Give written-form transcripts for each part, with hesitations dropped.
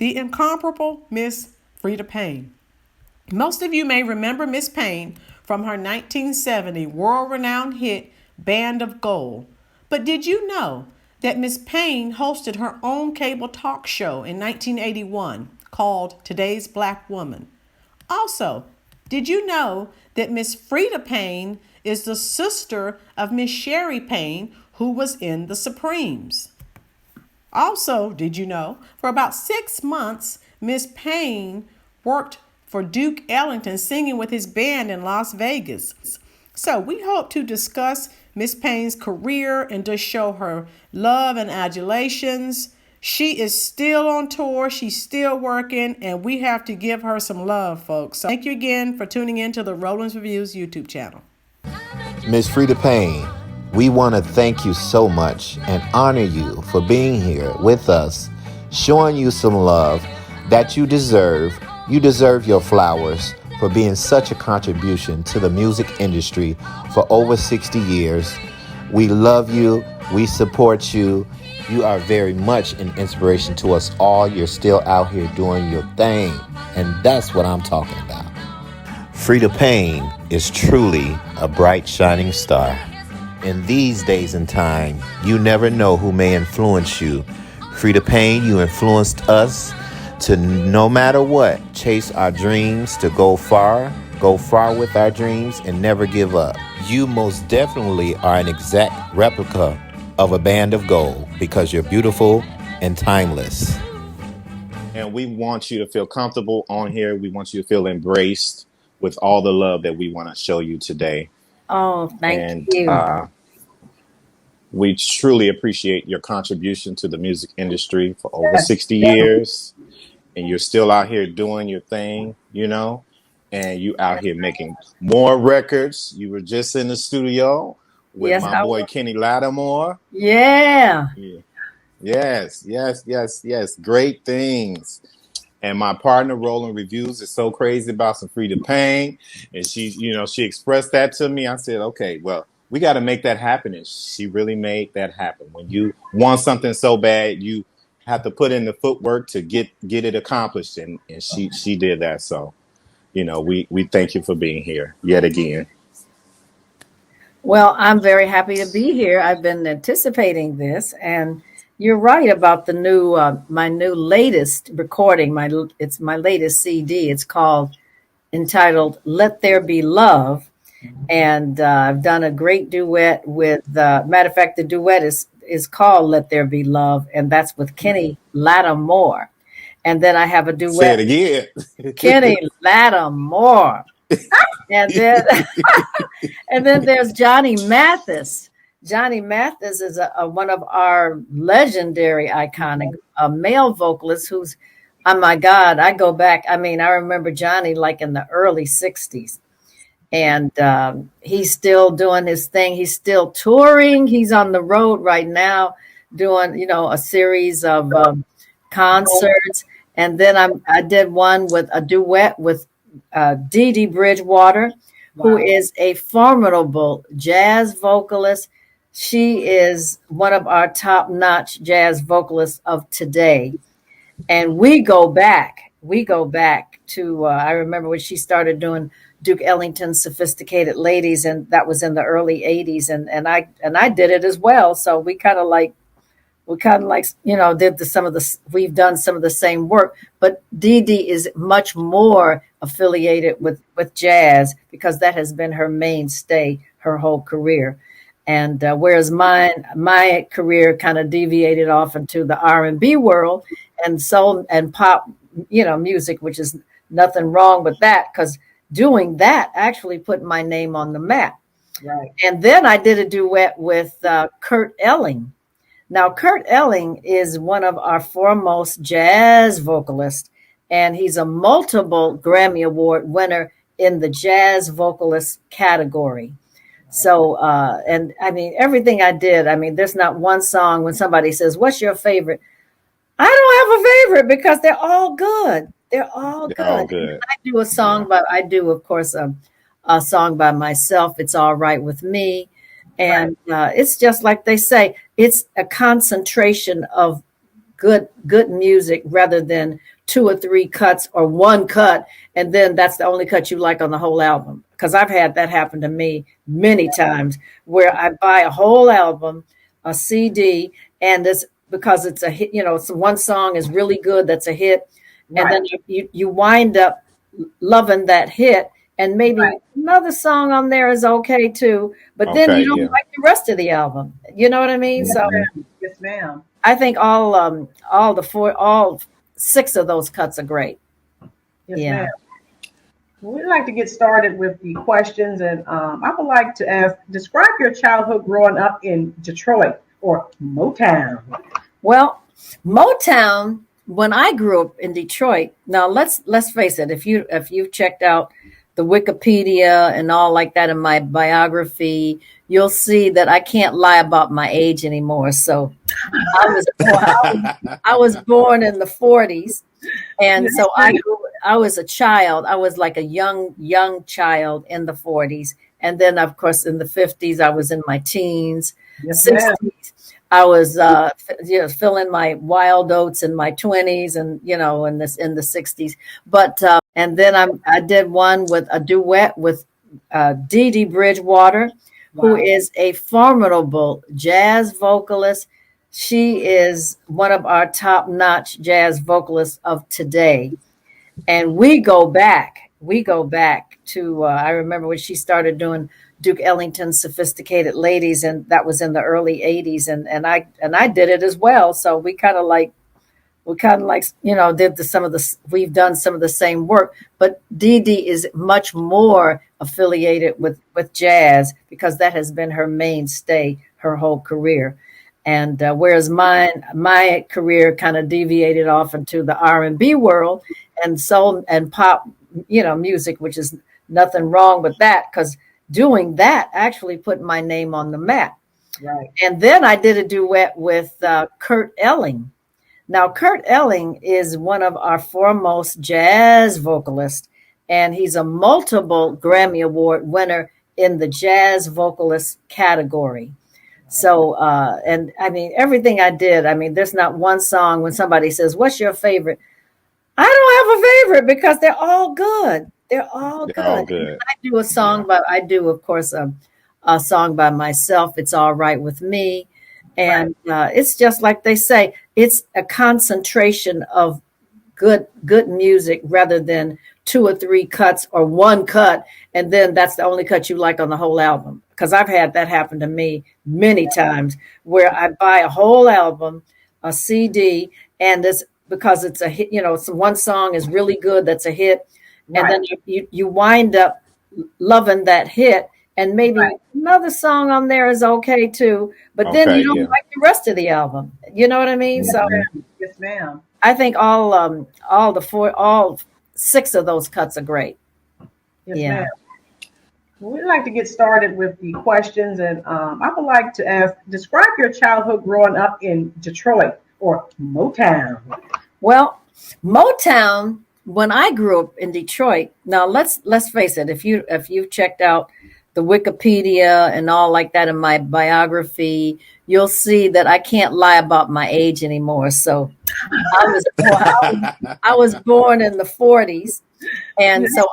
the incomparable Miss Freda Payne. Most of you may remember Miss Payne from her 1970 world-renowned hit Band of Gold. But did you know that Miss Payne hosted her own cable talk show in 1981 called Today's Black Woman? Also, did you know that Miss Freda Payne is the sister of Miss Sherry Payne, who was in the Supremes? Also, did you know, for about 6 months, Miss Payne worked for Duke Ellington singing with his band in Las Vegas. So we hope to discuss Miss Payne's career and to show her love and adulations. She is still on tour. She's still working, and we have to give her some love, folks. So thank you again for tuning in to the Rollins Reviews YouTube channel. Miss Freda Payne, we want to thank you so much and honor you for being here with us, showing you some love that you deserve. You deserve your flowers for being such a contribution to the music industry for over 60 years. We love you. We support you. You are very much an inspiration to us all. You're still out here doing your thing, and that's what I'm talking about. Freda Payne is truly a bright, shining star. In these days and time, you never know who may influence you. Freda Payne, you influenced us to, no matter what, chase our dreams, to go far with our dreams and never give up. You most definitely are an exact replica of a band of gold because you're beautiful and timeless. And we want you to feel comfortable on here. We want you to feel embraced with all the love that we want to show you today. Oh, thank you. We truly appreciate your contribution to the music industry for over 60 years. And you're still out here doing your thing, you know, and you out here making more records. You were just in the studio with my boy Kenny Lattimore. Yeah. Yes. Great things. And my partner, Rolynn Reviews, is so crazy about some Freda Payne. And she expressed that to me. I said, okay, well, we got to make that happen. And she really made that happen. When you want something so bad, you have to put in the footwork to get it accomplished. And she did that. So, we thank you for being here yet again. Well, I'm very happy to be here. I've been anticipating this, and you're right about the new, my new latest recording. It's my latest CD. It's entitled "Let There Be Love," and I've done a great duet with. Matter of fact, the duet is called "Let There Be Love," and that's with Kenny Lattimore. And then I have a duet. Say it again. Kenny Lattimore. And then there's Johnny Mathis. Johnny Mathis is one of our legendary, iconic male vocalists who's, oh my God, I go back. I mean, I remember Johnny like in the early 60s. And he's still doing his thing. He's still touring. He's on the road right now doing, a series of concerts. And then I did one with a duet with Dee Dee Bridgewater, who is a formidable jazz vocalist. She is one of our top-notch jazz vocalists of today. And we go back to, I remember when she started doing Duke Ellington's Sophisticated Ladies, and that was in the early 80s. And I did it as well. So we kind of like, we've done some of the same work, but Dee Dee is much more affiliated with jazz because that has been her mainstay her whole career. And whereas my career kind of deviated off into the R&B world and soul and pop, music, which is nothing wrong with that, because doing that actually put my name on the map. Right. And then I did a duet with Kurt Elling. Now, Kurt Elling is one of our foremost jazz vocalists, and he's a multiple Grammy Award winner in the jazz vocalist category. So, and I mean, everything I did, there's not one song when somebody says, "What's your favorite?" I don't have a favorite because they're all good. They're all good. I do a song, but I do, of course, a song by myself. It's All Right With Me. And it's just like they say, it's a concentration of good music rather than two or three cuts or one cut, and then that's the only cut you like on the whole album. Because I've had that happen to me many times, where I buy a whole album, a CD, and this because it's a hit, it's one song is really good, that's a hit, and then you wind up loving that hit, and maybe another song on there is okay too, but then you don't like the rest of the album. You know what I mean? So Yes, ma'am. I think all six of those cuts are great. Yes, ma'am. We'd like to get started with the questions, and I would like to ask, describe your childhood growing up in Detroit or Motown. Well, Motown, when I grew up in Detroit, now let's face it, if you've checked out the Wikipedia and all like that in my biography, you'll see that I can't lie about my age anymore. So I was born in the 40s. And so I was a child. I was like a young child in the 40s. And then, of course, in the 50s, I was in my teens. 60s, I was filling my wild oats in my 20s, and in the 60s. But and then I did one with a duet with Dee Dee Bridgewater, who is a formidable jazz vocalist. She is one of our top-notch jazz vocalists of today. And we go back to, I remember when she started doing Duke Ellington's Sophisticated Ladies, and that was in the early 80s. And I did it as well. So we kind of like, we've done some of the same work, but Dee Dee is much more affiliated with jazz, because that has been her mainstay her whole career. And whereas my career kind of deviated off into the R&B world and soul and pop, music, which is nothing wrong with that, because doing that actually put my name on the map. Right. And then I did a duet with Kurt Elling. Now, Kurt Elling is one of our foremost jazz vocalists, and he's a multiple Grammy Award winner in the jazz vocalist category. So, and I mean, everything I did, there's not one song when somebody says, "What's your favorite?" I don't have a favorite, because they're all good. They're all good. I do a song, but I do, of course, a song by myself. It's All Right With Me. And it's just like they say, it's a concentration of good music rather than two or three cuts or one cut, and then that's the only cut you like on the whole album. Because I've had that happen to me many times, where I buy a whole album, a CD, and this because it's a hit, one song is really good, that's a hit, and then you wind up loving that hit, and maybe another song on there is okay too, but then you don't like the rest of the album. You know what I mean? So yes, ma'am. I think all six of those cuts are great. Yes, ma'am. We'd like to get started with the questions, and I would like to ask, describe your childhood growing up in Detroit or Motown. Well, Motown, when I grew up in Detroit, now let's face it, if you've checked out the Wikipedia and all like that in my biography, you'll see that I can't lie about my age anymore. So I was born in the 40s. And so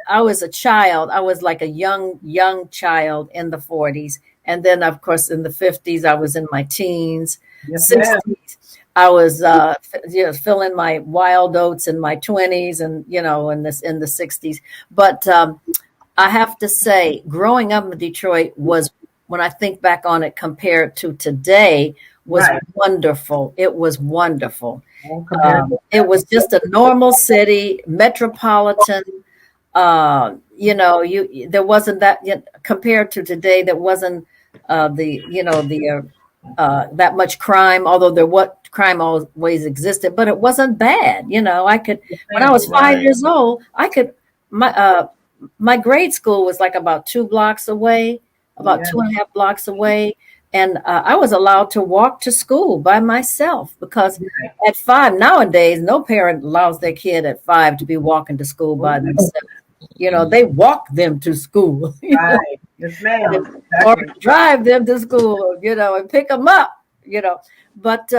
I was a child. I was like a young child in the 40s. And then, of course, in the 50s, I was in my teens. 60s, I was filling my wild oats in my 20s, and in the 60s. But I have to say, growing up in Detroit was, when I think back on it compared to today, was wonderful. It was wonderful. It was just a normal city, metropolitan. There wasn't that, compared to today, there wasn't that much crime, although crime always existed, but it wasn't bad. When I was 5 years old, my grade school was like about 2 blocks away, about 2.5 blocks away. And I was allowed to walk to school by myself, because at 5, nowadays, no parent allows their kid at 5 to be walking to school by themselves. They walk them to school. Right. Yes, ma'am. Or drive them to school, and pick them up, But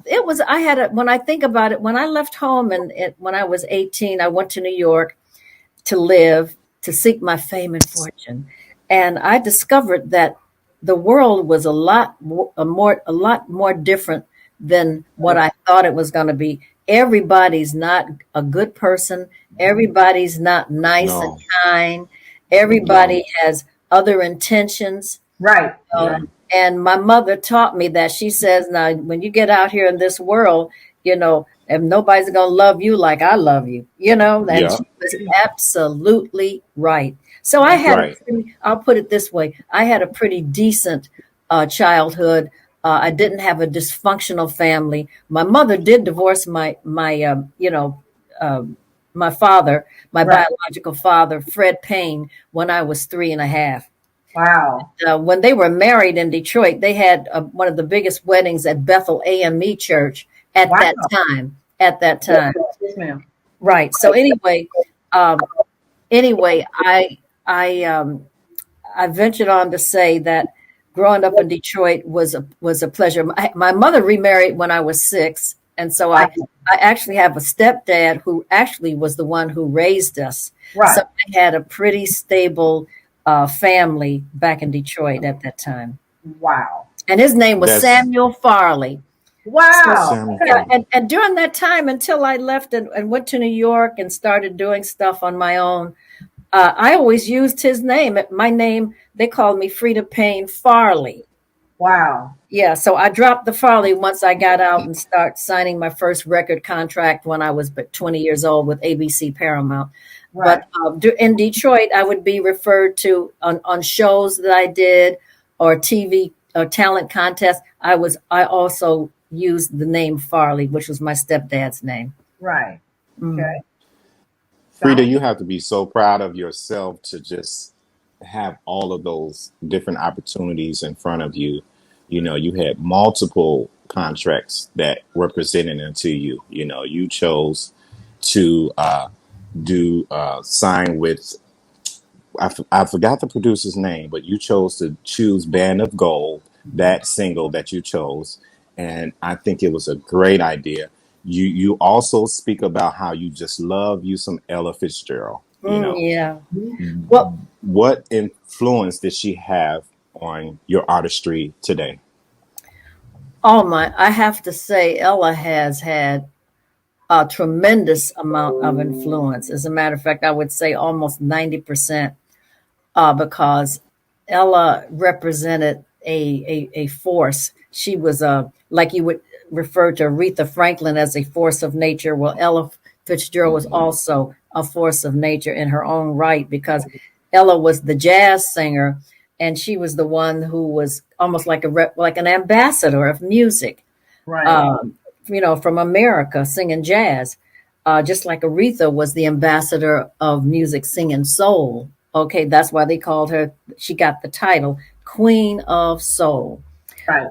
it was, I had a, when I think about it, when I left home and when I was 18, I went to New York to live, to seek my fame and fortune. And I discovered that the world was a lot more different than what I thought it was going to be. Everybody's not a good person. Everybody's not nice and No, kind. no. Everybody has other intentions. Right. Yeah, And my mother taught me that. She says, now, when you get out here in this world, and nobody's going to love you like I love you, and yeah, she was absolutely right. So I had, right. I'll put it this way, I had a pretty decent childhood. I didn't have a dysfunctional family. My mother did divorce my father, my Right. biological father, Fred Payne, when I was 3 and a half. Wow. When they were married in Detroit, they had one of the biggest weddings at Bethel AME Church at Wow. that time. At that time, Yes, ma'am. right. So um, anyway, I ventured on to say that growing up in Detroit was a pleasure. My mother remarried when I was 6, and so I actually have a stepdad who actually was the one who raised us. Right. So I had a pretty stable family back in Detroit at that time. Wow. And his name was That's Samuel Farley. Wow. Sam. Yeah, and during that time, until I left and went to New York and started doing stuff on my own, I always used his name. My name, they called me Freda Payne Farley. Wow. Yeah, so I dropped the Farley once I got out and start signing my first record contract when I was 20 years old with ABC Paramount. Right. But in Detroit, I would be referred to on shows that I did or TV or talent contests. I also used the name Farley, which was my stepdad's name. Right. Mhm. Okay. Frida, you have to be so proud of yourself to just have all of those different opportunities in front of you. You know, you had multiple contracts that were presented into you. You know, you chose to do sign with, I forgot the producer's name, but you chose to choose Band of Gold, that single that you chose. And I think it was a great idea. You also speak about how you just love you some Ella Fitzgerald. You know, Yeah. Well, what influence did she have on your artistry today? I have to say, Ella has had a tremendous amount of influence. As a matter of fact, I would say almost 90%, because Ella represented a force. She was like you would refer to Aretha Franklin as a force of nature. Well, Ella Fitzgerald was also a force of nature in her own right, because Ella was the jazz singer, and she was the one who was almost like like an ambassador of music, Right. from America singing jazz, just like Aretha was the ambassador of music singing soul. Okay, that's why they called her, she got the title Queen of Soul. Right.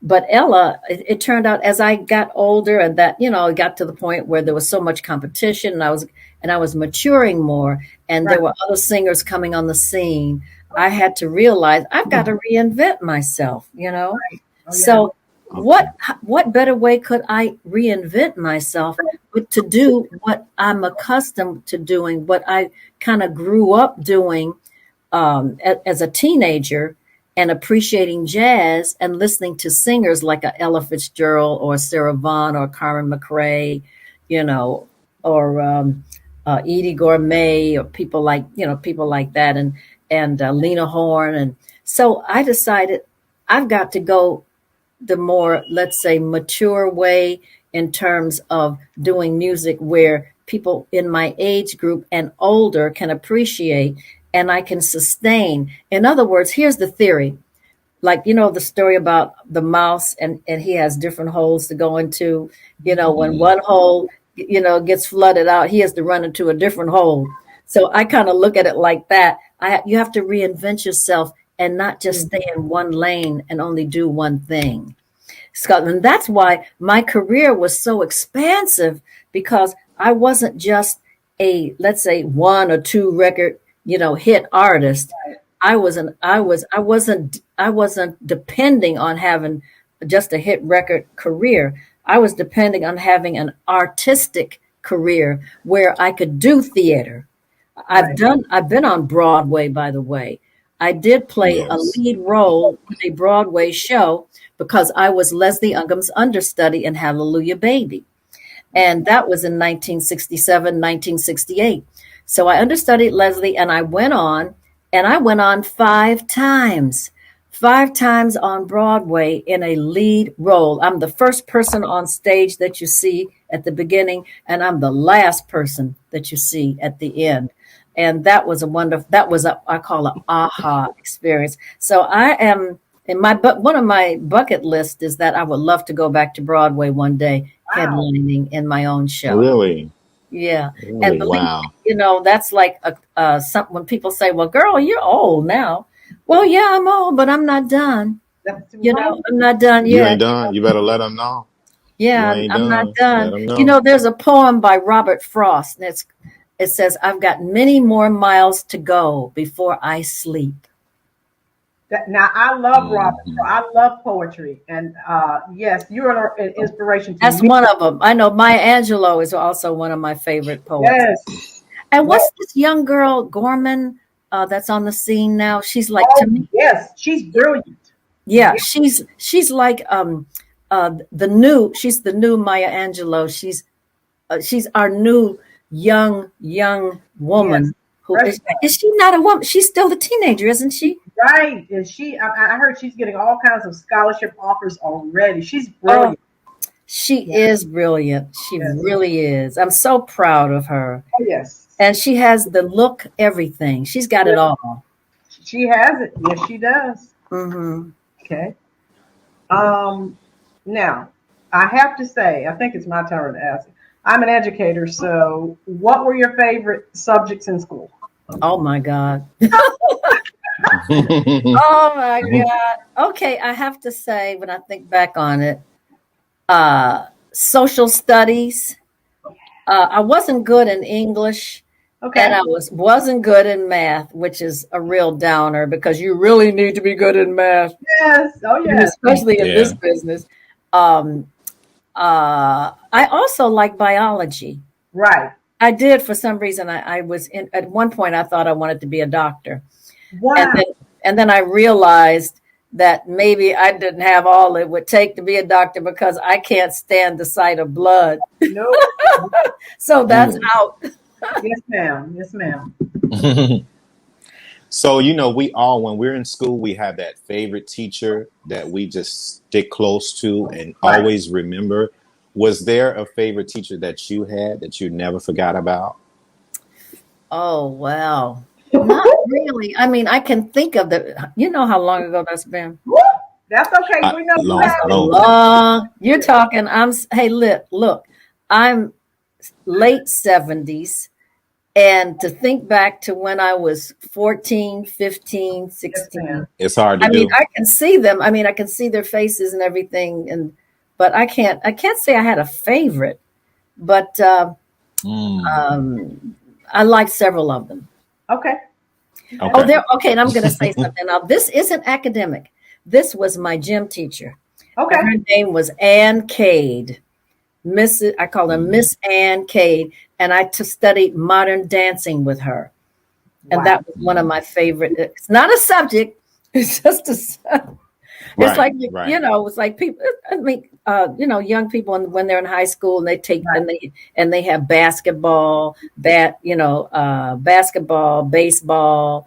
But Ella, it turned out as I got older and that, it got to the point where there was so much competition and I was maturing more and there were other singers coming on the scene. I had to realize I've got to reinvent myself, Oh, yeah. So Okay. what better way could I reinvent myself but to do what I'm accustomed to doing, what I kind of grew up doing as a teenager, and appreciating jazz and listening to singers like a Ella Fitzgerald or Sarah Vaughan or Carmen McRae, or Edie Gourmet, or people like that, and Lena Horne. And so I decided I've got to go the more, let's say, mature way in terms of doing music where people in my age group and older can appreciate and I can sustain. In other words, here's the theory. Like, the story about the mouse and he has different holes to go into. When one hole, gets flooded out, he has to run into a different hole. So I kind of look at it like that. You have to reinvent yourself and not just stay in one lane and only do one thing. Scott, and that's why my career was so expansive, because I wasn't just a, let's say, 1 or 2 record, hit artist. I wasn't depending on having just a hit record career. I was depending on having an artistic career where I could do theater. Right. I've been on Broadway, by the way. I did play a Yes. lead role in a Broadway show because I was Leslie Ungum's understudy in Hallelujah Baby. And that was in 1967, 1968. So I understudied Leslie and I went on, and I went on five times on Broadway in a lead role. I'm the first person on stage that you see at the beginning, and I'm the last person that you see at the end. And that was I call an aha experience. So I am one of my bucket list is that I would love to go back to Broadway one day, Wow. headlining in my own show. Really? Yeah. Really? And believe Wow. me, that's like something when people say, well, girl, you're old now. Well, yeah, I'm old, but I'm not done. That's I'm not done You yet. ain't done. You better let them know. Yeah, You ain't I'm not done. Let done. them know. There's a poem by Robert Frost, and it says, I've got many more miles to go before I sleep. Now I love Robert. Mhm. I love poetry, and yes, you're an inspiration to That's me. one of them. I know Maya Angelou is also one of my favorite poets. Yes. And what's this young girl, Gorman, that's on the scene now? She's like, to me, Yes, she's brilliant. yeah, she's like she's the new Maya Angelou. She's our new young woman. Yes. Who Fresh is she not a woman? She's still a teenager, isn't she? Right, and I heard she's getting all kinds of scholarship offers already. She's Oh, brilliant. she is brilliant. She Yes. really is. I'm so proud of her. Oh, yes, And she has the look, everything. She's got it all. she has it. Yes, she does. Hmm. Okay. Now I have to say, I think it's my turn to ask. I'm an educator, so what were your favorite subjects in school? Oh my God. Oh my God. Okay, I have to say, when I think back on it, social studies. I wasn't good in English, Okay. and I wasn't good in math, which is a real downer because you really need to be good in math, Yes. Oh, yes. especially in this Yeah. business. Um, I also like biology. Right. I did for some reason. I was at one point I thought I wanted to be a doctor. Wow. And then I realized that maybe I didn't have all it would take to be a doctor because I can't stand the sight of blood. No. So that's out. Yes, ma'am. Yes, ma'am. So, we all, when we're in school, we have that favorite teacher that we just stick close to and Right. always remember. Was there a favorite teacher that you had that you never forgot about? Oh, wow. Not really. I mean, I can think of you know how long ago that's been? Woo! That's okay. We know you Long, have it. long. You're talking, hey, look, I'm late 70s. And to think back to when I was 14, 15, 16, ma'am. It's hard to I do. mean, I can see them. I mean, I can see their faces and everything. But I can't say I had a favorite, but I liked several of them. Okay. Okay. Okay. And I'm going to say something. Now, this isn't academic. This was my gym teacher. Okay. And her name was Ann Cade. I call her Miss Ann Cade. And I studied modern dancing with her. And Wow. that was one of my favorite. It's not a subject. It's just it's Right, like, right. it's like people, I mean, young people when they're in high school and they take, and they have basketball, basketball, baseball,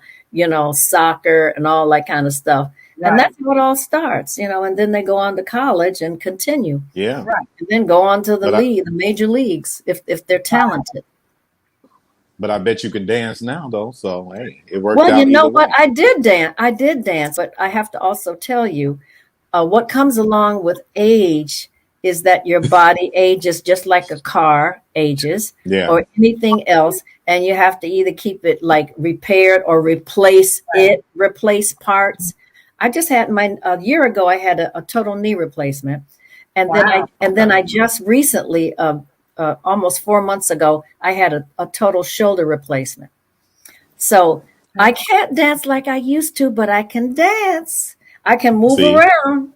soccer and all that kind of stuff. Right. And that's how it all starts, and then they go on to college and continue. Yeah. Right. And then go on to the But the major leagues if they're talented. But I bet you can dance now, though. So, hey, it worked Well, out. you know either what? way. I did dance, but I have to also tell you, what comes along with age is that your body ages just like a car ages, Yeah. or anything else, and you have to either keep it like repaired or replace parts. I just had a year ago. I had a total knee replacement, and Wow. then I just recently, almost 4 months ago, I had a total shoulder replacement. So I can't dance like I used to, but I can dance. I can move See? around.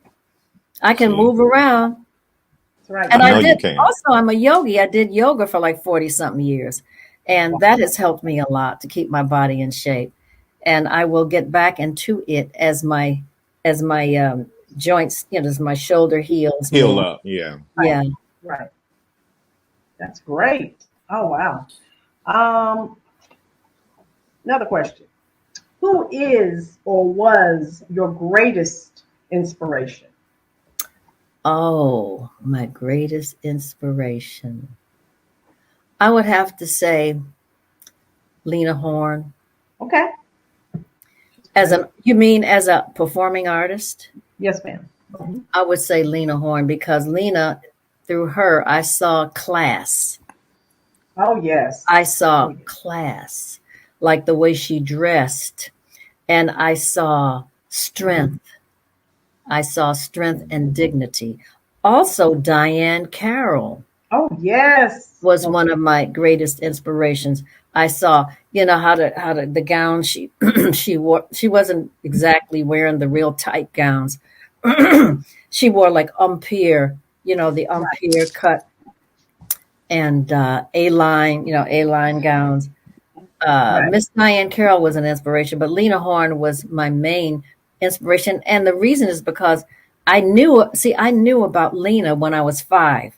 I can See, move around. That's right. And I You know I heard you did can. also, I'm a yogi. I did yoga for like 40 something years. And that has helped me a lot to keep my body in shape. And I will get back into it as my joints, as my shoulder heals Heal more. up. Yeah. right. Yeah. Right. That's great. Oh wow. Um, Another question. Who is or was your greatest inspiration? Oh, my greatest inspiration. I would have to say Lena Horne. Okay. As you mean as a performing artist? Yes, ma'am. Mhm. I would say Lena Horne because Lena, through her, I saw class. Oh yes. I Oh saw yes. class, like the way she dressed, and I saw strength. I saw strength and dignity. Also, Diane Carroll Oh yes. was Oh, one of my greatest inspirations. I saw, how the gown she she wore. She wasn't exactly wearing the real tight gowns. She wore like Empire, the right. Empire cut and A-line gowns. Right. Miss Diane Carroll was an inspiration, but Lena Horne was my main inspiration. And the reason is because I knew about Lena when I was 5.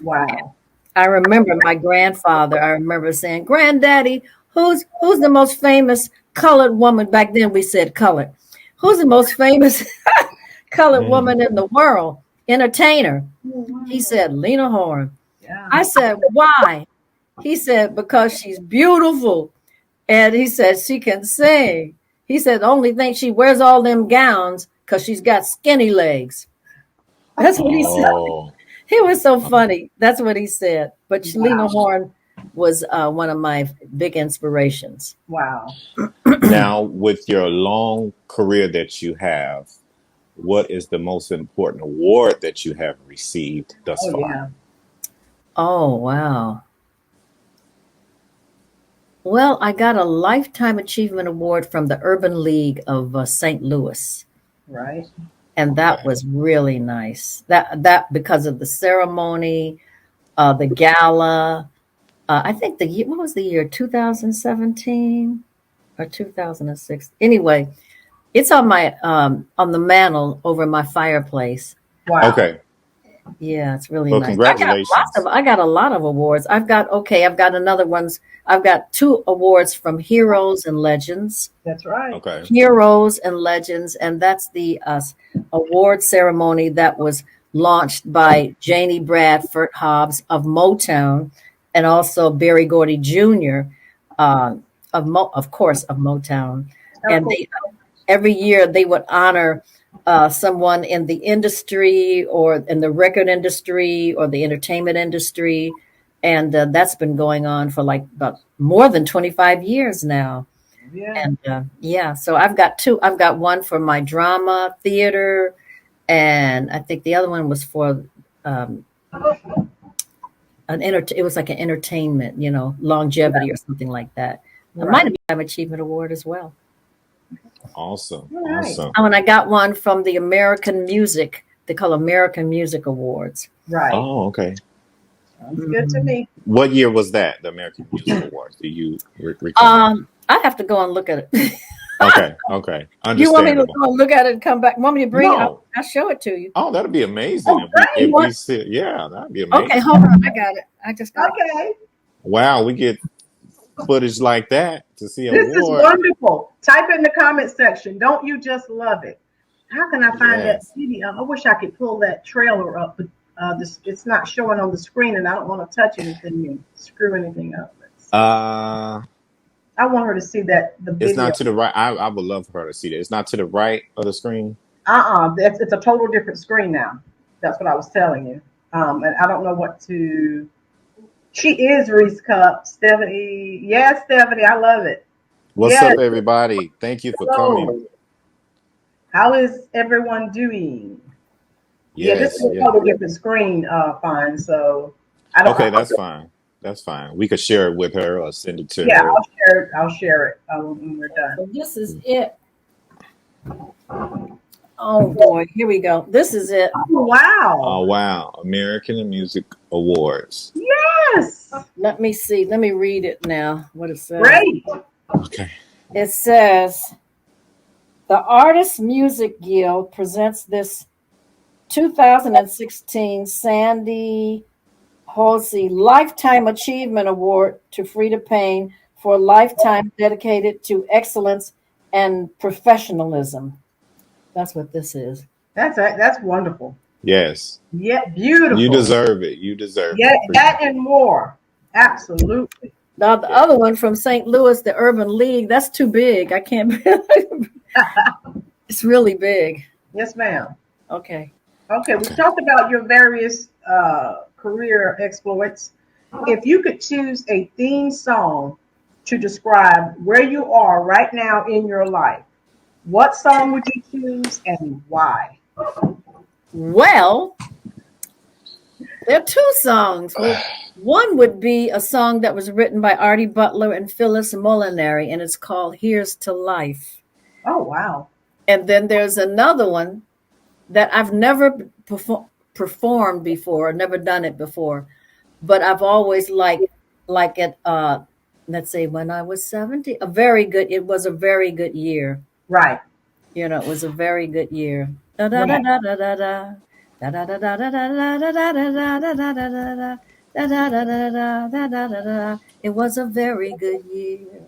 Wow. I remember my grandfather, I remember saying, Granddaddy, who's the most famous colored woman? Back then we said colored. Who's the most famous colored Mhm. woman in the world? Entertainer. Oh, He wow. said, Lena Horne. Yeah. I said, why? He said, because she's beautiful. And he said, she can sing. He said, the only thing she wears all them gowns because she's got skinny legs. That's what he said. Oh. He was so funny. That's what he said. But Lena Wow. Horne was one of my big inspirations. Wow. Now, with your long career that you have, what is the most important award that you have received thus Oh far? yeah. Oh, wow. Well, I got a Lifetime Achievement Award from the Urban League of St. Louis. Right. And that Okay. was really nice. That because of the ceremony, the gala. I think the year, what was the year? 2017 or 2006. Anyway, it's on the mantle over my fireplace. Wow. Okay. Yeah, it's really Well, nice. congratulations. I got a lot of awards. I've got another ones. I've got 2 awards from Heroes and Legends. That's right. Okay. Heroes and Legends, and that's the award ceremony that was launched by Janie Bradford Hobbs of Motown, and also Barry Gordy Jr. Uh, of course, of Motown. Of And course. every year they would honor someone in the industry or in the record industry or the entertainment industry, and that's been going on for like about more than 25 years now. Yeah. And yeah, so I've got 2. I've got one for my drama theater, and I think the other one was for um, it was like an entertainment, longevity or something like that. It might Right. have been an achievement award as well. Awesome. All right. Awesome. Oh, and I got one from the American Music. They call American Music Awards. Right. Oh, okay. Sounds good to me. What year was that, the American Music Awards? Do you recall? I have to go and look at it. Okay. Okay. You want me to Understandable. go and look at it and come back? Want me to bring it? No. I'll show it to you. Oh, that'd be amazing Oh, if we great. if we see. Yeah, that'd be Okay, amazing. hold on. I got it. I just got it. Okay. Wow, we get footage like that to see an This is award. wonderful. Type in the comment section. Don't you just love it? How can I find that Yes. CD? I wish I could pull that trailer up, but it's not showing on the screen, and I don't want to touch anything and screw anything up. I want her to see the It's video. not to the right. I would love for her to see that. It's not to the right of the screen. It's a total different screen now. That's what I was telling you. And I don't know what to. She is Reese Cup, Stephanie. Yes, Stephanie, I love it. What's Yes. up, everybody? Thank you for coming. Hello. How is everyone doing? Yeah, this Yes, is a yeah. total different screen, fine. So I don't. Okay, that's fine. That's fine. We could share it with her or send it to Yeah, her. I'll share it. I'll share it when we're done. So this is it. Oh boy, here we go. This is it. Oh, Oh wow. wow, American Music Awards. Yes. Let me see. Let me read it now. What it says. Great. Okay. It says the Artists Music Guild presents this 2016 Sandy Halsey Lifetime Achievement Award to Freda Payne for a lifetime dedicated to excellence and professionalism. That's what this is. That's wonderful. Yes, Yeah, you beautiful. deserve it. You deserve Yeah, it. that and more. Absolutely. Now the Yeah. other one from St. Louis, the Urban League, that's too big. I can't. It's really big. Yes, ma'am. Okay. Okay, we Okay. talked about your various career exploits. If you could choose a theme song to describe where you are right now in your life, what song would you choose and why? Well, there are two songs. Well, one would be a song that was written by Artie Butler and Phyllis Molinary, and it's called Here's to Life. Oh, wow. And then there's another one that I've never performed before, never done it before, but I've always like it. Let's say when I was 70, it was a very good year. Right, You know, it was a very good year. Da da da right, da da da da. Da da da da da da da da da da da da da da da. Da da da da da da da da da. It was a very good year.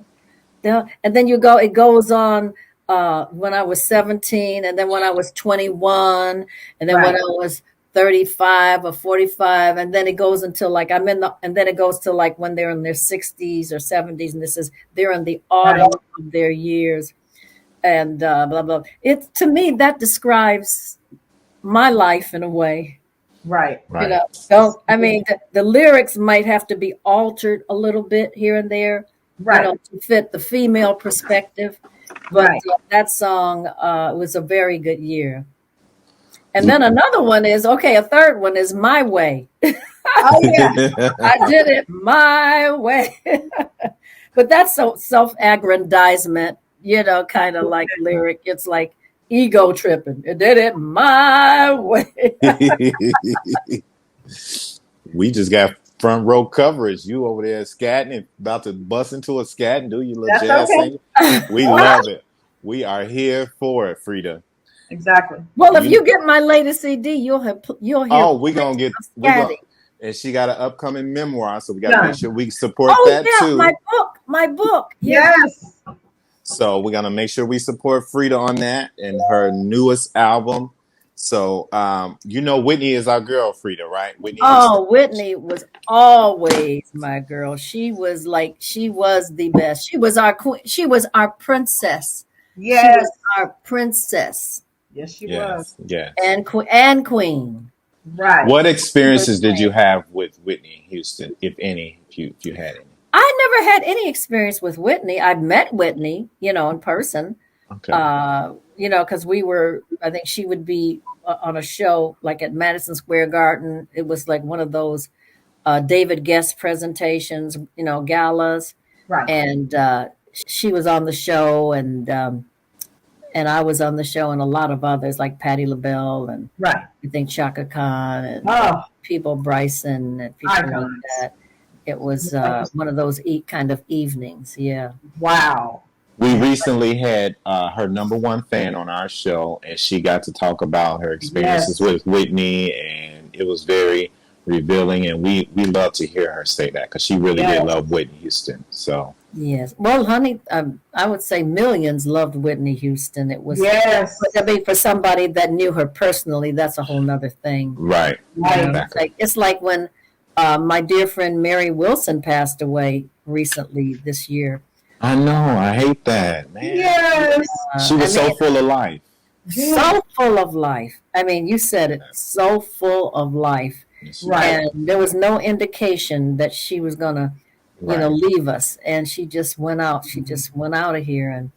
And then it goes on when I was 17, and then when I was 21, and then when right, I was 35 or 45, and then it goes until like and then it goes to like when they're in their 60s or 70s, and this is they're in the right, autumn of their years, and blah blah. It to me that describes my life in a way. right, You Right. know, don't I mean the lyrics might have to be altered a little bit here and there, you right, know, to fit the female perspective. But right. that song was a very good year. And then another one is okay. A third one is My Way. Oh, yeah. I did it my way. But that's so self-aggrandizement, you know, kind of like lyric. It's like ego tripping. I did it my way. We just got front row coverage. You over there scatting and about to bust into a scat and do your little That's jazz okay. singing. We love it. We are here for it, Frida. Exactly. Well, if You you get my latest CD, you'll hear oh, we gonna plenty get of we gonna scatting. and she got an upcoming memoir, so we gotta make Done. sure we support Oh that yeah, too. my book. Yeah. Yes. So we're gonna make sure we support Frida on that and her newest album. So you know Whitney is our girl, Frida, right? Whitney Houston. Oh, Whitney was always my girl. She was the best. She was our queen. She was our princess. She Yes. was our princess Yes, she was. Yes, yes. and queen. Right. What She was experiences did you queen. have with Whitney Houston, if any, if you had any? I never had any experience with Whitney. I've met Whitney, you know, in person. Okay. You know, because I think she would be on a show like at Madison Square Garden. It was like one of those David Guest presentations, you know, galas. Right. And she was on the show, and I was on the show, and a lot of others like Patti LaBelle, and Right. I think Chaka Khan, and Oh, people Bryson, and people like icons. that. It was Yes. one of those kind of evenings. Yeah. Wow. We recently had her number one fan on our show, and she got to talk about her experiences Yes. with Whitney, and it was very revealing. And we love to hear her say that because she really Yes. did love Whitney Houston. So Yes. Well, honey, I would say millions loved Whitney Houston. It was, Yes. I mean, for somebody that knew her personally, that's a whole nother thing. right, Right. You know, exactly. it's like when my dear friend Mary Wilson passed away recently this year. I know. I hate that, man. Yes. She was I so mean, full of life. so full of life. I mean, you said it, so full of life. Right. And there was no indication that she was going to, you know, Right. leave us. And she just went out. She just went out of here. And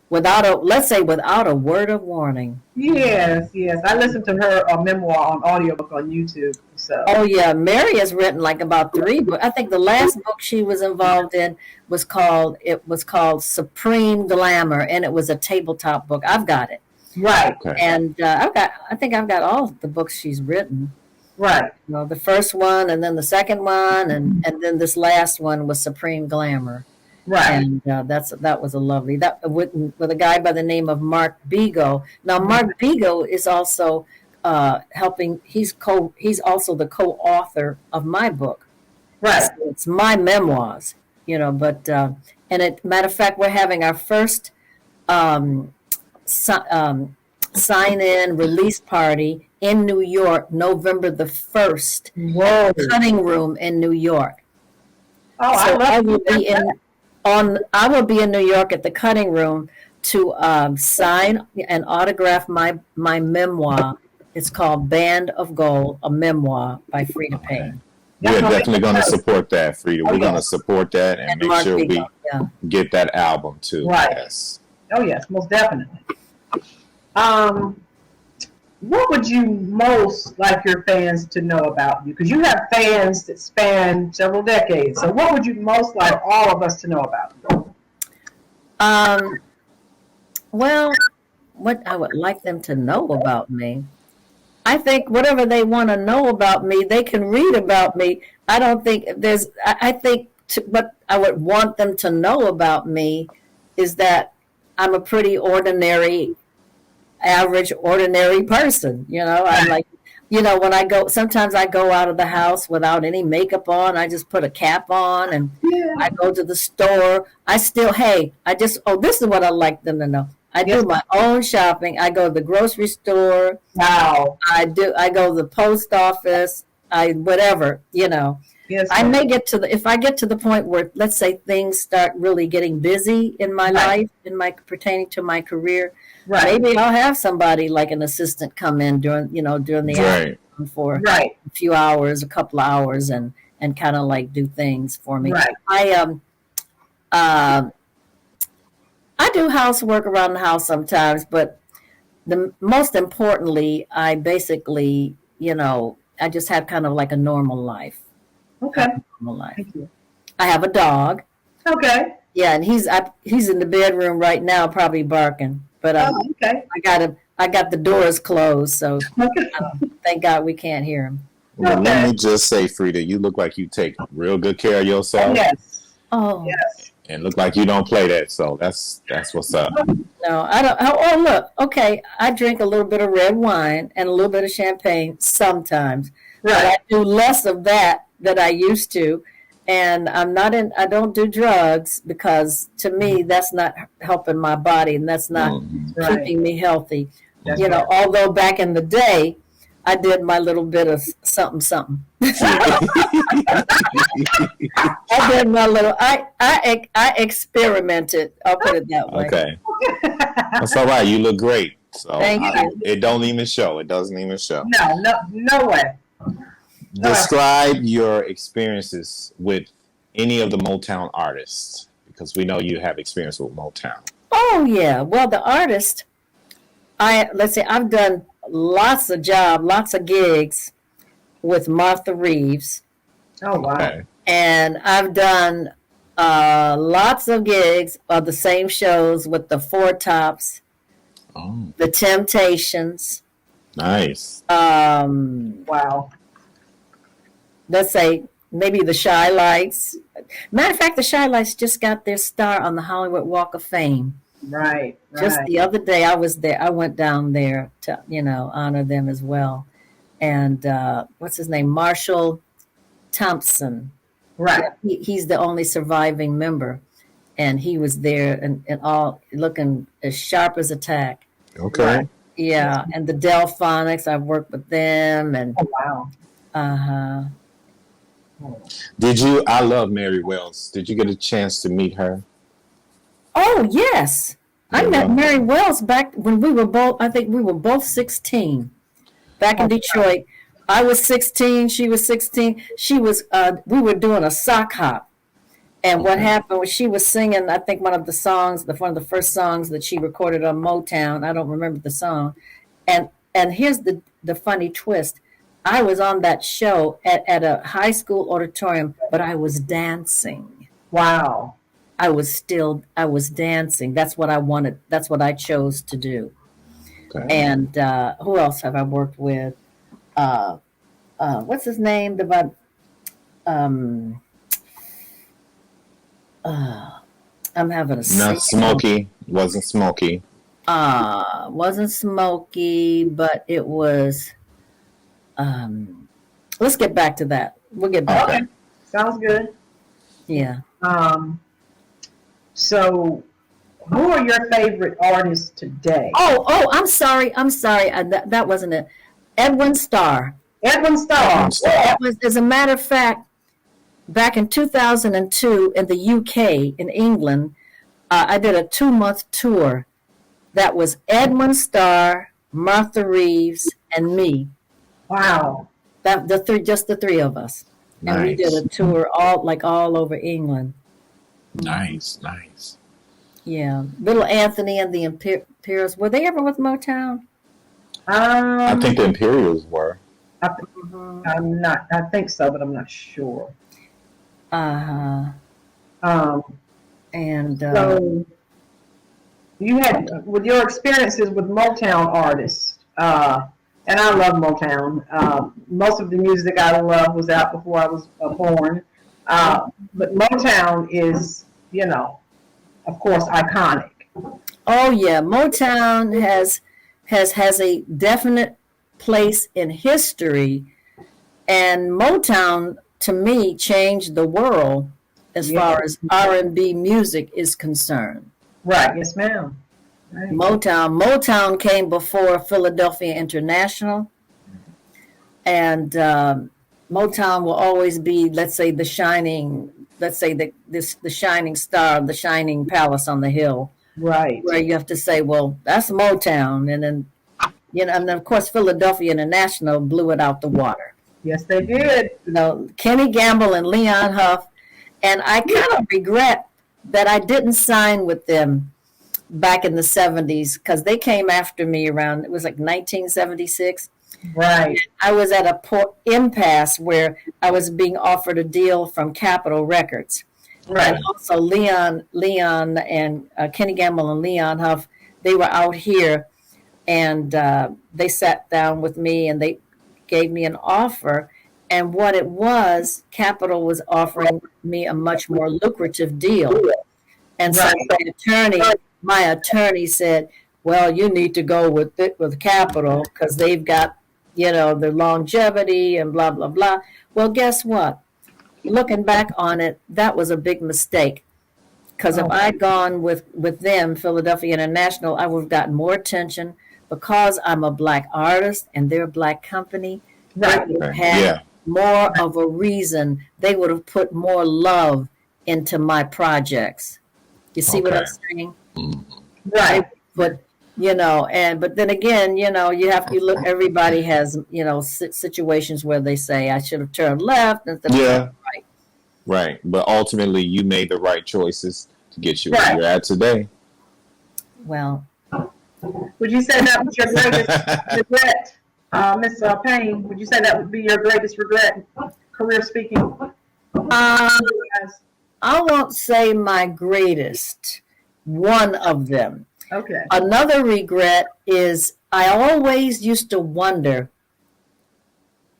without a word of warning. Yes. Yes. I listened to her memoir on audiobook on YouTube. So. Oh yeah, Mary has written like about 3 books. I think the last book she was involved in was called Supreme Glamour, and it was a tabletop book. I've got it. Right. Okay. And I think I've got all the books she's written. Right. Well, the first one, and then the second one, and then this last one was Supreme Glamour. Right. And that was a lovely that with a guy by the name of Mark Bego. Now Mark Bego is also helping. He's also the co-author of my book. Right. So it's my memoirs, But matter of fact, we're having our first sign-in release party in New York, November the 1st, Whoa. at the Cutting Room in New York. Oh, So I will be in New York at the Cutting Room to sign and autograph my memoir. It's called Band of Gold, a memoir by Freda Payne. We're definitely going to support that, Frida. We're going to support that and make Mark sure Bego, we get that album too. Right. Yes. Oh yes, most definitely. What would you most like your fans to know about you? Because you have fans that span several decades. So what would you most like all of us to know about you? Well, what I would like them to know about me, I think whatever they want to know about me, they can read about me. I don't think what I would want them to know about me is that I'm a pretty average, ordinary person. I'm like, when sometimes I go out of the house without any makeup on. I just put a cap on and I go to the store. This is what I'd like them to know. I do my own shopping. I go to the grocery store. Wow. I go to the post office. Whatever. Yes, I may if I get to the point where, let's say, things start really getting busy in my life, pertaining to my career, maybe I'll have somebody like an assistant come in during the afternoon for a few hours, a couple of hours, and kind of like do things for me. Right. I do housework around the house sometimes, but most importantly, I basically, I just have kind of like a normal life. Okay. Normal life. Thank you. I have a dog. Okay. Yeah, and he's in the bedroom right now, probably barking. But okay. I got the doors closed, so thank God we can't hear him. Well, let me just say, Frida, you look like you take real good care of yourself. Yes. Oh. Yes. And look like you don't play that, so that's what's up. No, I don't. Oh, look. Okay, I drink a little bit of red wine and a little bit of champagne sometimes. Right. But I do less of that I used to, and I don't do drugs because to me that's not helping my body and that's not keeping me healthy. Although back in the day I did my little bit of something. I did my little. I experimented. I'll put it that way. Okay, that's all right. You look great. So Thank you. It don't even show. It doesn't even show. No way. Describe your experiences with any of the Motown artists, because we know you have experience with Motown. Oh yeah. Well, the artist. I've done lots of gigs with Martha Reeves. Oh wow. Okay. And I've done lots of gigs of the same shows with the Four Tops, the Temptations. Nice. Wow. Let's say maybe the Shy Lights. Matter of fact, the Shy Lights just got their star on the Hollywood Walk of Fame. Right. Just the other day, I was there. I went down there to honor them as well. And what's his name? Marshall Thompson. Right. He's the only surviving member, and he was there and all looking as sharp as a tack. Okay. Right. Yeah, and the Delphonics, I've worked with them, and wow. I love Mary Wells. Did you get a chance to meet her? Oh yes, I met Mary Wells back when we were both. I think we were both 16, back in Detroit. I was 16. She was 16. She was. We were doing a sock hop, and what happened was she was singing. I think one of the first songs that she recorded on Motown. I don't remember the song, and here's the funny twist. I was on that show at a high school auditorium, but I was dancing. Wow. I was dancing. That's what I wanted. That's what I chose to do. Okay. And who else have I worked with? What's his name? Um, I'm having a Not singing. Smokey. Wasn't Smokey. Wasn't Smokey, but it was. Um, let's get back to that. We'll get back. Okay. Okay, sounds good. Yeah. Um, so who are your favorite artists today? Oh, I'm sorry. I'm sorry. That wasn't it. Edwin Starr. Edwin Starr. Edwin Starr. As a matter of fact, back in 2002 in the UK, in England, I did a 2-month tour. That was Edwin Starr, Martha Reeves, and me. Wow. Just the three of us. And we did Nice. a tour all over England. Nice. Yeah. Little Anthony and the Imperials. Were they ever with Motown? I think the Imperials were. I, I'm not. I think so, but I'm not sure. Uh-huh. Um, And so you had with your experiences with Motown artists, and I love Motown. Most of the music I love was out before I was born, but Motown is, of course, iconic. oh yeah, Motown has a definite place in history, and Motown to me changed the world as Yeah. far as R&B music is concerned. Right? Yes, ma'am. Right. Motown came before Philadelphia International, and Motown will always be, let's say, the shining star, the shining palace on the hill, Right. where you have to say, well, that's Motown, and then and then of course Philadelphia International blew it out the water. Yes, they did. Kenny Gamble and Leon Huff, and I kind of regret that I didn't sign with them back in the 70s, because they came after me around, it was like 1976. Right. I was at a impasse where I was being offered a deal from Capitol Records. Right. And also Leon and Kenny Gamble and Leon Huff, they were out here, and they sat down with me and they gave me an offer. And what it was, Capitol was offering me a much more lucrative deal. And so my attorney said, well, you need to go with Capitol because they've got, the longevity and blah, blah, blah. Well, guess what? Looking back on it, that was a big mistake. Because if I'd gone with them, Philadelphia International, I would have gotten more attention because I'm a black artist and they're a black company. Right. They would have had more of a reason. They would have put more love into my projects. You see what I'm saying? Right. But but then again, you look. Everybody has situations where they say I should have turned left instead of turning right. Right. But ultimately, you made the right choices to get you where you're at today. Well, would you say that was your greatest regret, Miss Payne? Would you say that would be your greatest regret, career speaking? I won't say my greatest. One of them. Okay. Another regret is I always used to wonder,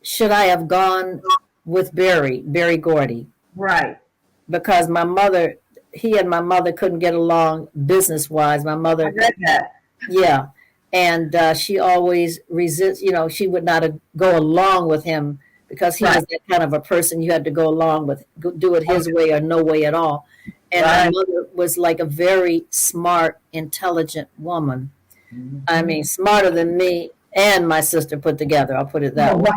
should I have gone with Barry Gordy? Right. Because he and my mother couldn't get along business-wise. My mother, I read that. yeah, and she always resists. She would not go along with him because he was that kind of a person you had to go along with, do it his way or no way at all. And my mother was like a very smart, intelligent woman. Mm-hmm. I mean, smarter than me and my sister put together. I'll put it that way.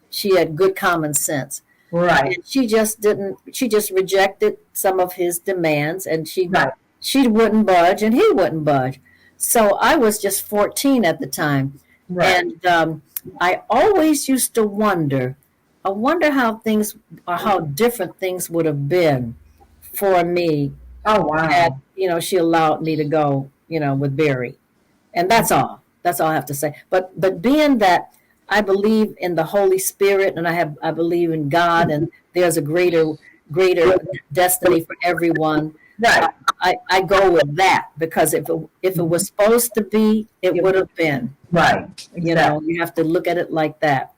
She had good common sense. Right. And she just rejected some of his demands, and she wouldn't budge and he wouldn't budge. So I was just 14 at the time. Right. And I always used to wonder, how different things would have been for me. Oh, wow. Had, she allowed me to go, with Barry. And that's all. That's all I have to say. But being that I believe in the Holy Spirit and I believe in God and there's a greater destiny for everyone. Right. I go with that, because if it was supposed to be, it would have been. Right. Exactly. You know, you have to look at it like that.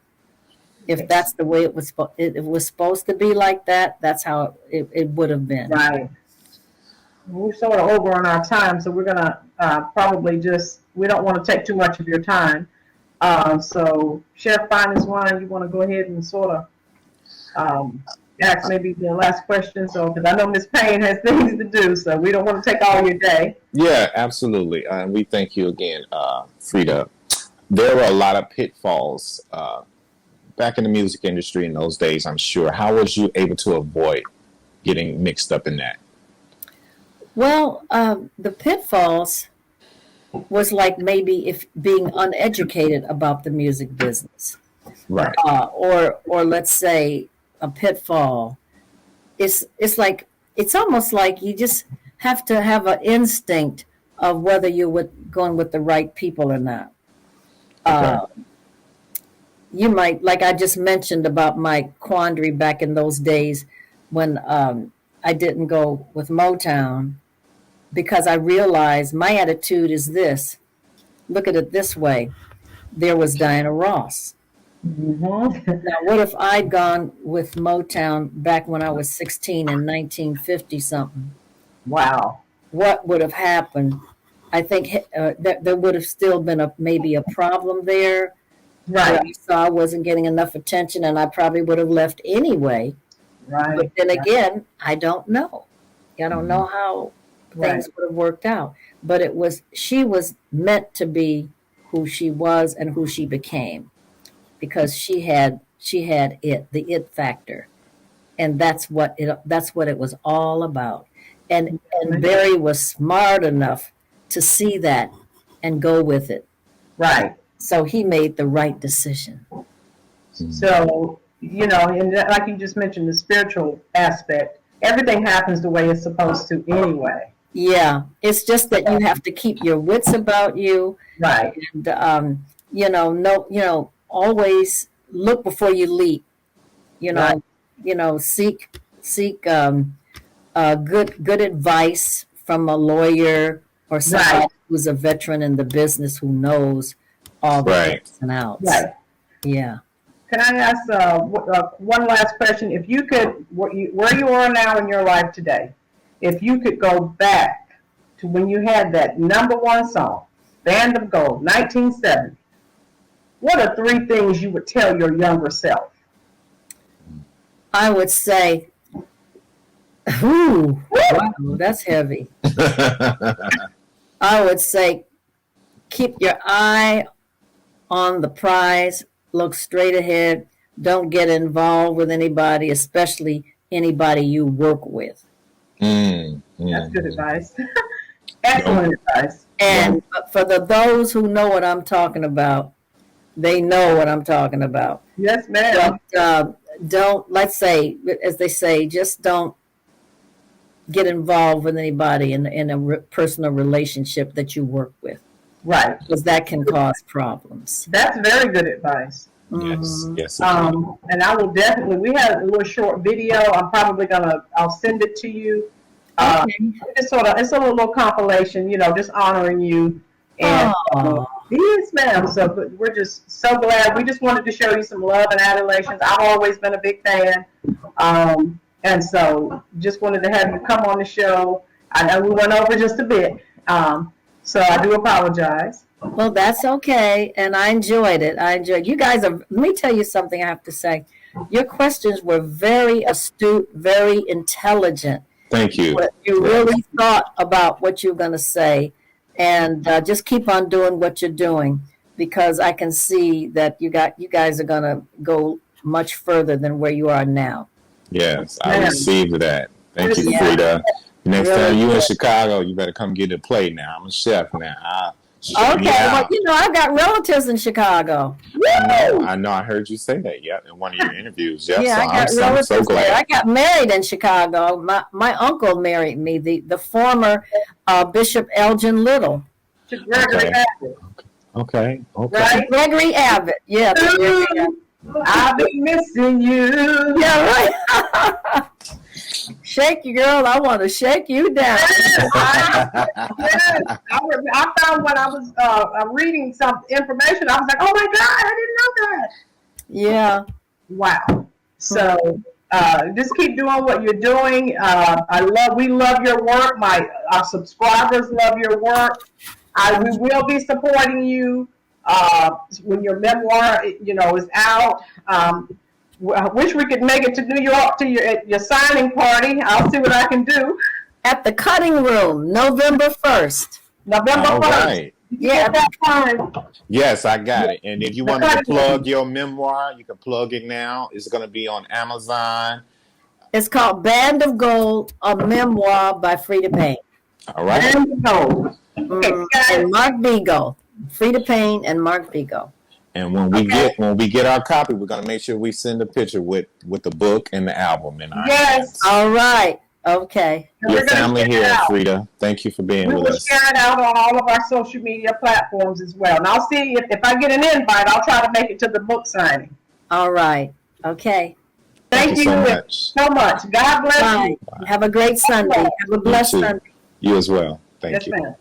If that's the way it was supposed to be like that, that's how it would have been. Right. We're sort of over on our time, so we're gonna probably we don't want to take too much of your time. So Chef Finest Wine, you want to go ahead and sort of ask maybe the last question, so because I know Miss Payne has things to do, so we don't want to take all your day. Yeah, absolutely. And we thank you again, Frida. There were a lot of pitfalls back in the music industry in those days, I'm sure. How was you able to avoid getting mixed up in that? Well, the pitfalls was like maybe if being uneducated about the music business, Right. or let's say a pitfall. It's almost like you just have to have an instinct of whether you're going with the right people or not. Okay. You might, like I just mentioned about my quandary back in those days when I didn't go with Motown, because I realized my attitude is this. Look at it this way. There was Diana Ross. Mm-hmm. Now, what if I'd gone with Motown back when I was 16 in 1950 something? Wow. What would have happened? I think that there would have still been maybe a problem there. Right. I saw I wasn't getting enough attention, and I probably would have left anyway. Right. But then again, I don't know. I don't know how things Right. would have worked out. But she was meant to be who she was and who she became, because she had the it factor, and that's what it was all about. And Barry was smart enough to see that and go with it. Right. So he made the right decision. So, you know, and like you just mentioned, the spiritual aspect, everything happens the way it's supposed to anyway. Yeah, it's just that you have to keep your wits about you. Right. And always look before you leap. Right. Seek good advice from a lawyer or somebody Right. who's a veteran in the business who knows all the Right. ins and outs. Right. Yeah. Can I ask one last question? If you could, where you are now in your life today, if you could go back to when you had that #1 song, Band of Gold, 1970, what are 3 things you would tell your younger self? I would say, ooh, wow, that's heavy. I would say, keep your eye on the prize, look straight ahead, don't get involved with anybody, especially anybody you work with. That's good advice. Excellent advice. And for those who know what I'm talking about, they know what I'm talking about. Yes, ma'am. But don't, let's say, as they say, just don't get involved with anybody in a personal relationship that you work with, Right. because that can cause problems. That's very good advice. Yes. Yes. And I will definitely, we had a little short video. I'll send it to you. Okay. It's a little compilation, just honoring you. And yes, ma'am. So but we're just so glad. We just wanted to show you some love and adulation. I've always been a big fan. And so just wanted to have you come on the show. I know we went over just a bit. So I do apologize. Well, that's okay. And I enjoyed it. You guys let me tell you something I have to say. Your questions were very astute, very intelligent. Thank you. You really thought about what you were going to say, and just keep on doing what you're doing, because I can see that you guys are going to go much further than where you are now. Yes, I received that. Thank you, Yeah. Frida. Next Really time you in good. Chicago, you better come get a plate now. I'm a chef now. Okay, well, I've got relatives in Chicago. I know. I heard you say that. Yep, in one of your interviews. Yep. Yeah, So I got I'm relatives so there. glad. I got married in Chicago. My uncle married me, the former Bishop Elgin Little. Gregory Abbott. Okay. Right? Gregory Abbott. Yeah. I've been missing you. Yeah, right. Shake you, girl. I want to shake you down. Yes, I found when I was reading some information, I was like, oh my God, I didn't know that. Yeah. Wow. So just keep doing what you're doing. We love your work. Our subscribers love your work. We will be supporting you when your memoir, is out. I wish we could make it to New York to your signing party. I'll see what I can do. At the Cutting Room, November 1st. November 1st. Right. Yeah, that time. Yes, I got it. And if you wanted to plug your memoir, you can plug it now. It's going to be on Amazon. It's called Band of Gold, a memoir by Freda Payne. All right. Band of Gold. Okay, And Mark Vigo. Freda Payne and Mark Vigo. And when we get our copy, we're going to make sure we send a picture with the book and the album in our hands. All right. Okay. Your family here, Frida. Thank you for being with us. We will share it out on all of our social media platforms as well. And I'll see if I get an invite, I'll try to make it to the book signing. All right. Okay. Thank you so much. God bless you. Have a great Sunday. Have a blessed Sunday. You as well. Thank you. Yes, ma'am.